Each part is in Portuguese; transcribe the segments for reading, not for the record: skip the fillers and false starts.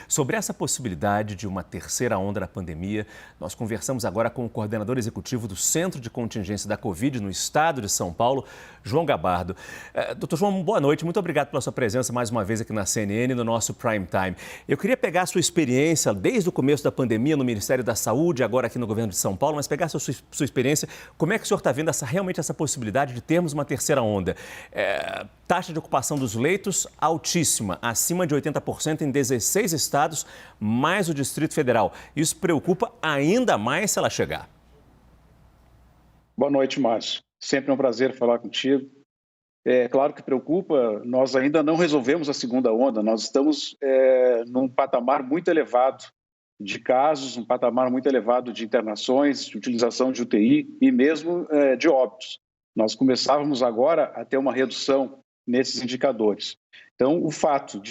Sobre essa possibilidade de uma terceira onda da pandemia, nós conversamos agora com o coordenador executivo do Centro de Contingência da Covid no estado de São Paulo, João Gabardo. Doutor João, boa noite. Muito obrigado pela sua presença mais uma vez aqui na CNN, no nosso Prime Time. Eu queria pegar a sua experiência desde o começo da pandemia no Ministério da Saúde, agora aqui no governo de São Paulo, mas pegar a sua experiência, como é que o senhor está vendo realmente essa possibilidade de termos uma terceira onda? Taxa de ocupação dos leitos altíssima, acima de 80% em 16 estados, mais o Distrito Federal. Isso preocupa ainda mais se ela chegar. Boa noite, Márcio. Sempre um prazer falar contigo. É claro que preocupa, nós ainda não resolvemos a segunda onda, nós estamos num patamar muito elevado de casos, um patamar muito elevado de internações, de utilização de UTI e mesmo de óbitos. Nós começávamos agora a ter uma redução nesses indicadores. Então, o fato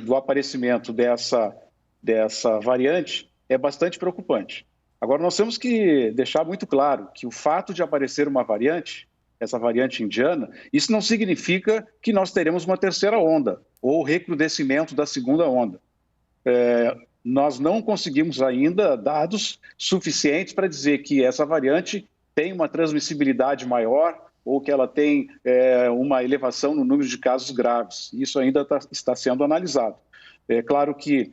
do aparecimento dessa variante é bastante preocupante. Agora, nós temos que deixar muito claro que o fato de aparecer uma variante, essa variante indiana, isso não significa que nós teremos uma terceira onda ou recrudescimento da segunda onda. Nós não conseguimos ainda dados suficientes para dizer que essa variante tem uma transmissibilidade maior ou que ela tem uma elevação no número de casos graves. Isso ainda está sendo analisado. É claro que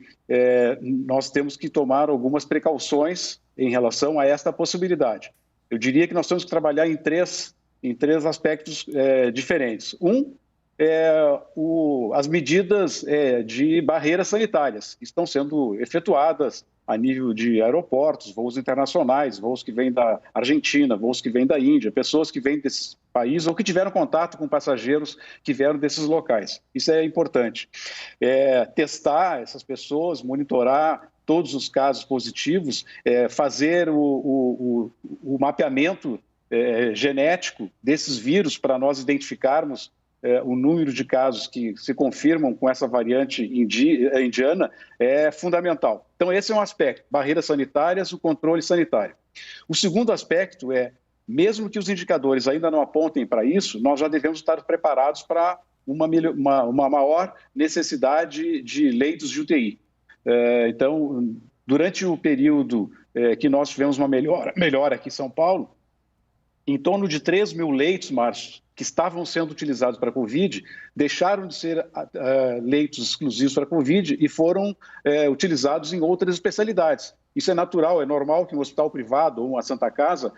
nós temos que tomar algumas precauções em relação a esta possibilidade. Eu diria que nós temos que trabalhar em três aspectos diferentes. As medidas de barreiras sanitárias que estão sendo efetuadas a nível de aeroportos, voos internacionais, voos que vêm da Argentina, voos que vêm da Índia, pessoas que vêm desses países ou que tiveram contato com passageiros que vieram desses locais. Isso é importante. Testar essas pessoas, monitorar todos os casos positivos, fazer o mapeamento genético desses vírus para nós identificarmos o número de casos que se confirmam com essa variante indiana é fundamental. Então, esse é um aspecto, barreiras sanitárias, o controle sanitário. O segundo aspecto mesmo que os indicadores ainda não apontem para isso, nós já devemos estar preparados para uma maior necessidade de leitos de UTI. Então, durante o período que nós tivemos uma melhora aqui em São Paulo, em torno de 3 mil leitos, Márcio, que estavam sendo utilizados para a Covid, deixaram de ser leitos exclusivos para a Covid e foram utilizados em outras especialidades. Isso é natural, é normal que um hospital privado ou uma Santa Casa,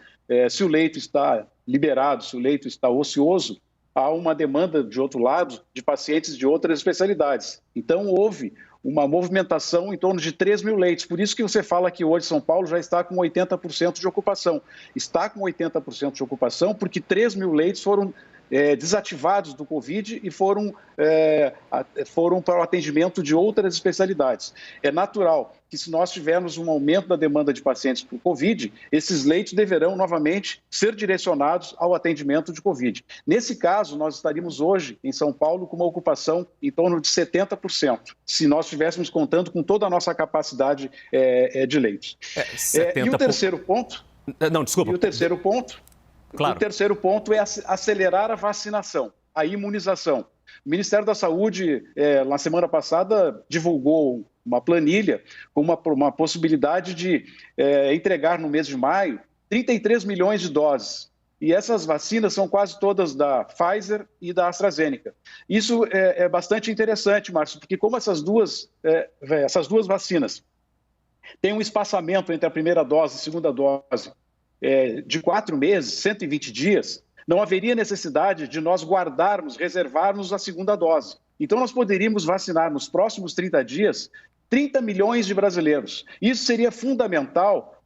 se o leito está liberado, se o leito está ocioso, há uma demanda, de outro lado, de pacientes de outras especialidades. Então, houve uma movimentação em torno de 3 mil leitos. Por isso que você fala que hoje São Paulo já está com 80% de ocupação. Está com 80% de ocupação porque 3 mil leitos foram desativados do Covid e foram para o atendimento de outras especialidades. É natural que, se nós tivermos um aumento da demanda de pacientes por Covid, esses leitos deverão novamente ser direcionados ao atendimento de Covid. Nesse caso, nós estaríamos hoje em São Paulo com uma ocupação em torno de 70%, se nós estivéssemos contando com toda a nossa capacidade de leitos. E o terceiro ponto... Não, desculpa. E o terceiro ponto... Claro. O terceiro ponto é acelerar a vacinação, a imunização. O Ministério da Saúde, na semana passada, divulgou uma planilha com uma possibilidade de entregar no mês de maio 33 milhões de doses. E essas vacinas são quase todas da Pfizer e da AstraZeneca. Isso é bastante interessante, Márcio, porque como essas duas vacinas têm um espaçamento entre a primeira dose e a segunda dose de 4 meses, 120 dias, não haveria necessidade de nós reservarmos a segunda dose. Então, nós poderíamos vacinar nos próximos 30 dias 30 milhões de brasileiros. Isso seria fundamental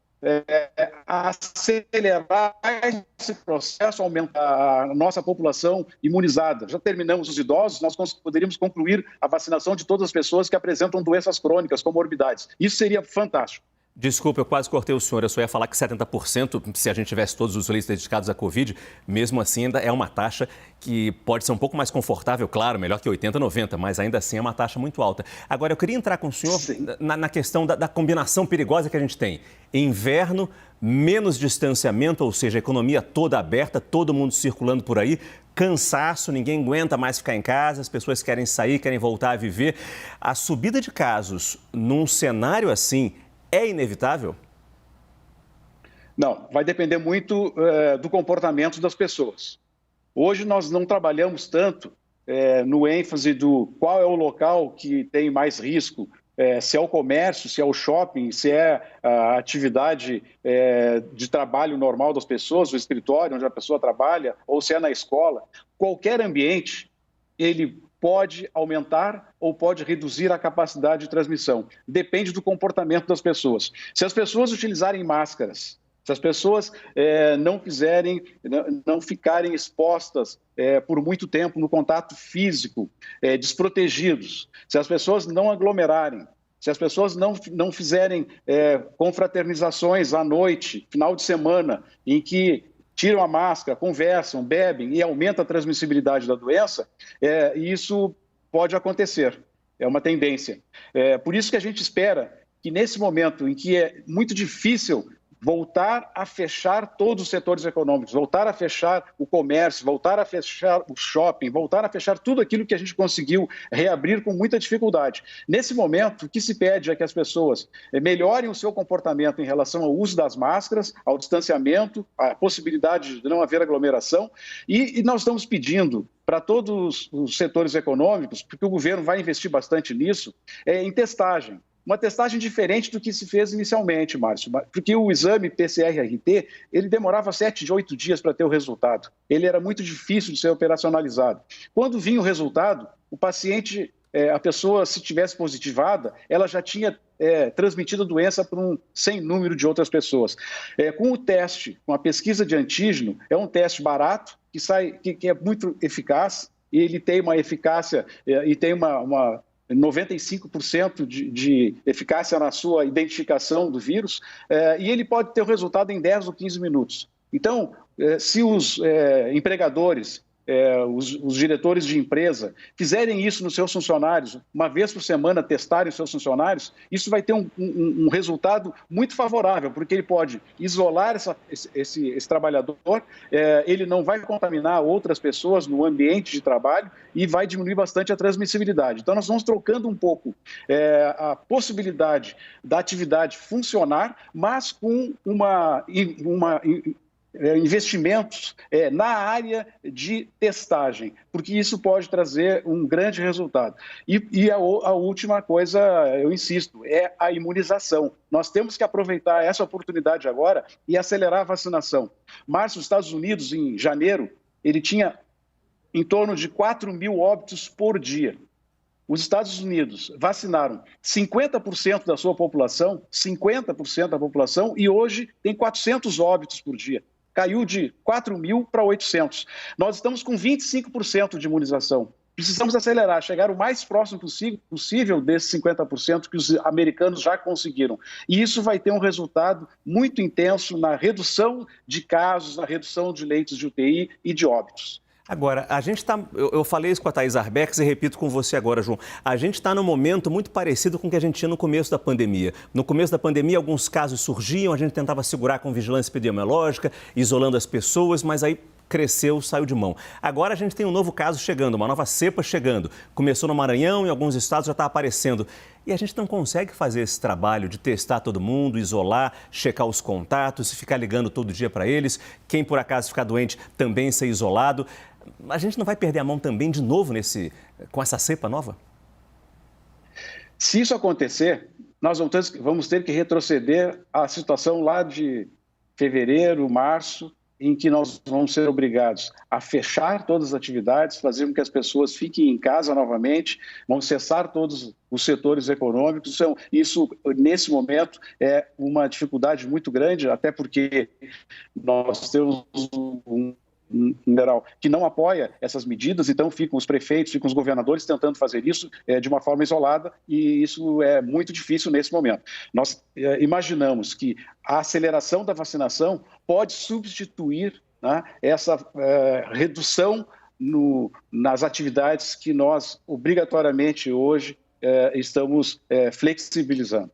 acelerar esse processo, aumentar a nossa população imunizada. Já terminamos os idosos, nós poderíamos concluir a vacinação de todas as pessoas que apresentam doenças crônicas, comorbidades. Isso seria fantástico. Desculpa, eu quase cortei o senhor. Eu só ia falar que 70%, se a gente tivesse todos os leitos dedicados à Covid, mesmo assim ainda é uma taxa que pode ser um pouco mais confortável, claro, melhor que 80, 90, mas ainda assim é uma taxa muito alta. Agora, eu queria entrar com o senhor na questão da combinação perigosa que a gente tem. Inverno, menos distanciamento, ou seja, a economia toda aberta, todo mundo circulando por aí. cansaço, ninguém aguenta mais ficar em casa, as pessoas querem sair, querem voltar a viver. A subida de casos num cenário assim é inevitável? Não, vai depender muito do comportamento das pessoas. Hoje nós não trabalhamos tanto no ênfase do qual é o local que tem mais risco, se é o comércio, se é o shopping, se é a atividade de trabalho normal das pessoas, o escritório onde a pessoa trabalha, ou se é na escola. Qualquer ambiente, ele pode aumentar ou pode reduzir a capacidade de transmissão. Depende do comportamento das pessoas. Se as pessoas utilizarem máscaras, se as pessoas não ficarem expostas por muito tempo no contato físico, desprotegidos, se as pessoas não aglomerarem, se as pessoas não fizerem confraternizações à noite, final de semana, em que tiram a máscara, conversam, bebem e aumenta a transmissibilidade da doença, isso pode acontecer, é uma tendência. Por isso que a gente espera que nesse momento em que é muito difícil voltar a fechar todos os setores econômicos, voltar a fechar o comércio, voltar a fechar o shopping, voltar a fechar tudo aquilo que a gente conseguiu reabrir com muita dificuldade. Nesse momento, o que se pede é que as pessoas melhorem o seu comportamento em relação ao uso das máscaras, ao distanciamento, à possibilidade de não haver aglomeração, e nós estamos pedindo para todos os setores econômicos, porque o governo vai investir bastante nisso, em testagem. Uma testagem diferente do que se fez inicialmente, Márcio, porque o exame PCR-RT, ele demorava 7 de 8 dias para ter o resultado. Ele era muito difícil de ser operacionalizado. Quando vinha o resultado, o paciente, a pessoa, se tivesse positivada, ela já tinha transmitido a doença para um sem número de outras pessoas. Com o teste, com a pesquisa de antígeno, é um teste barato, que é muito eficaz, e ele tem uma eficácia e tem uma 95% de eficácia na sua identificação do vírus, e ele pode ter o resultado em 10 ou 15 minutos. Então, se os empregadores, os diretores de empresa fizerem isso nos seus funcionários, uma vez por semana testarem os seus funcionários, isso vai ter um resultado muito favorável, porque ele pode isolar esse trabalhador, ele não vai contaminar outras pessoas no ambiente de trabalho e vai diminuir bastante a transmissibilidade. Então, nós vamos trocando um pouco a possibilidade da atividade funcionar, mas com investimentos na área de testagem, porque isso pode trazer um grande resultado. E a última coisa, eu insisto, é a imunização. Nós temos que aproveitar essa oportunidade agora e acelerar a vacinação. Márcio, os Estados Unidos, em janeiro, ele tinha em torno de 4 mil óbitos por dia. Os Estados Unidos vacinaram 50% da sua população, 50% da população, e hoje tem 400 óbitos por dia. Caiu de 4 mil para 800. Nós estamos com 25% de imunização. Precisamos acelerar, chegar o mais próximo possível desses 50% que os americanos já conseguiram. E isso vai ter um resultado muito intenso na redução de casos, na redução de leitos de UTI e de óbitos. Agora, a gente está... Eu falei isso com a Thaís Arbex e repito com você agora, João. A gente está num momento muito parecido com o que a gente tinha no começo da pandemia. No começo da pandemia, alguns casos surgiam, a gente tentava segurar com vigilância epidemiológica, isolando as pessoas, mas aí cresceu, saiu de mão. Agora a gente tem um novo caso chegando, uma nova cepa chegando. Começou no Maranhão, em alguns estados já está aparecendo. E a gente não consegue fazer esse trabalho de testar todo mundo, isolar, checar os contatos, ficar ligando todo dia para eles. Quem por acaso ficar doente também ser isolado. A gente não vai perder a mão também de novo com essa cepa nova? Se isso acontecer, nós vamos ter que retroceder à situação lá de fevereiro, março, em que nós vamos ser obrigados a fechar todas as atividades, fazer com que as pessoas fiquem em casa novamente, vamos cessar todos os setores econômicos. Então, isso, nesse momento, é uma dificuldade muito grande, até porque nós temos um geral que não apoia essas medidas, então ficam os prefeitos, ficam os governadores tentando fazer isso de uma forma isolada, e isso é muito difícil nesse momento. Nós imaginamos que a aceleração da vacinação pode substituir, né, essa redução nas atividades que nós obrigatoriamente hoje estamos flexibilizando.